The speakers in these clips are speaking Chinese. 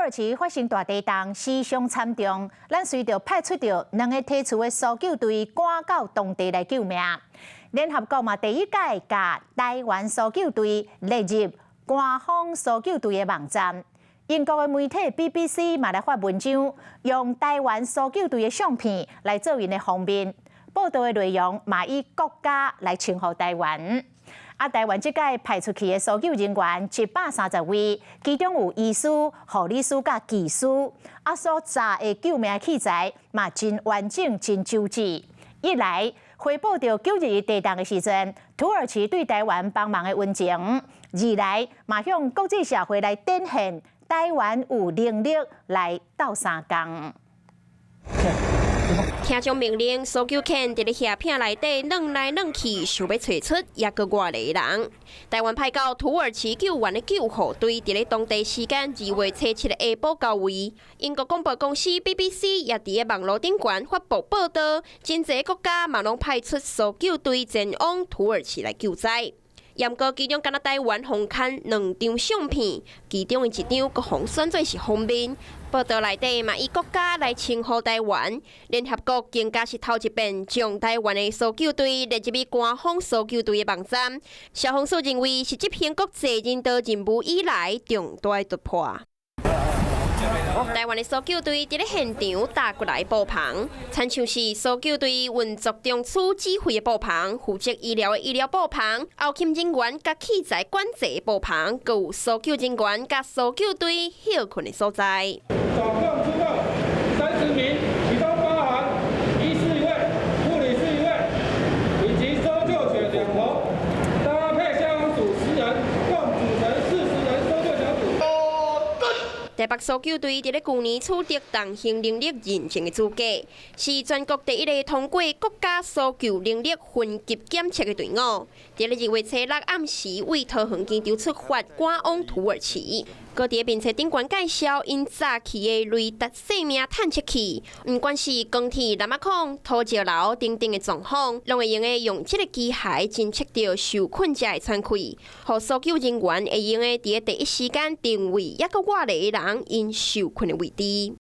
耳其发生大地震，死伤惨重，咱随着派出着2个体处的搜救队赶到当地来救命。联合国嘛第一届甲台湾搜救队列入官方搜救队的网站。英国的媒体 BBC 嘛来发文章，用台湾搜救队的相片来做因的封面。报道的内容嘛以国家来称呼台湾。台湾这届派出去的搜救人员130位，其中有医师、护理师甲技师，所载的救命器材嘛真完整、真周至。一来回报到9日地震的时阵，土耳其对台湾帮忙的温情；二来嘛向国际社会来展现台湾有能力来斗相共。听从命令，搜救犬伫咧叶片内底弄来弄去，想要找出抑个外来人。台湾派到土耳其救援的救护队，伫咧当地时间2月7日下晡到位。英国广播公司 BBC 也伫咧网络顶端发布报道，真侪国家嘛拢派出搜救队前往土耳其来救灾。严格其中，敢若台湾红刊2张相片，其中的一张阁红选做是封面。报道内底嘛以国家来称呼台湾，联合国更加是头一遍将台湾的搜救队列入去官方搜救队的网站。消防署认为是这篇国际人道任务以来重大的突破。台湾的搜救队伫咧现场打过来布棚，亲像是搜救队运作中处指挥的布棚，负责医疗的医疗布棚，后勤人员甲器材管制的布棚，佮有搜救人员甲搜救队休困的所在。总共出动30名，其中包含医师1位、护理师1位，以及搜救犬2头，搭配消防组10人，共组成40人搜救小组。台北搜救队伫咧去年取得动行能力认证的资格，是全国第一个通过国家搜救能力分级检测的队伍。伫咧2月7日暗时，为桃园机场出发，赶往土耳其。搁伫面册顶悬介绍因早期的雷达生命探测器，不管是钢铁、南马孔、土石流等等的状况，拢会用这个机械侦测到受困者的喘气，互搜救人员会用伫咧第一时间定位抑个外来的人因受困的位置。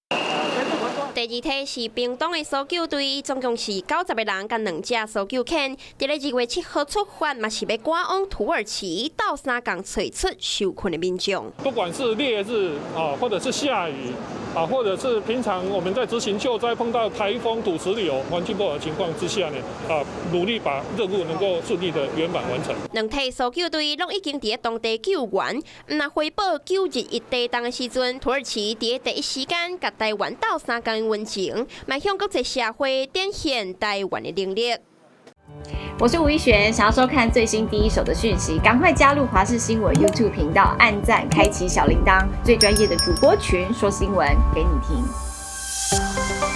第二梯是屏东的搜救队，总共是90个人，甲2只搜救犬，伫咧2月7号出发，嘛是要赶往土耳其，斗相共找出受困的民众。不管是烈日或者是下雨或者是平常我们在执行救灾碰到台风、土石流、环境不好的情况之下呢，努力把任务能够顺利的圆满完成。2梯搜救队拢已经伫咧当地救援，那回报9日一地震的时阵，土耳其伫咧第一时间甲台湾斗相共的温情，迈向国际社会展现台湾的能力。我是吴一璇，想要收看最新第一手的讯息，赶快加入华视新闻 YouTube 频道，按赞，开启小铃铛，最专业的主播群说新闻给你听。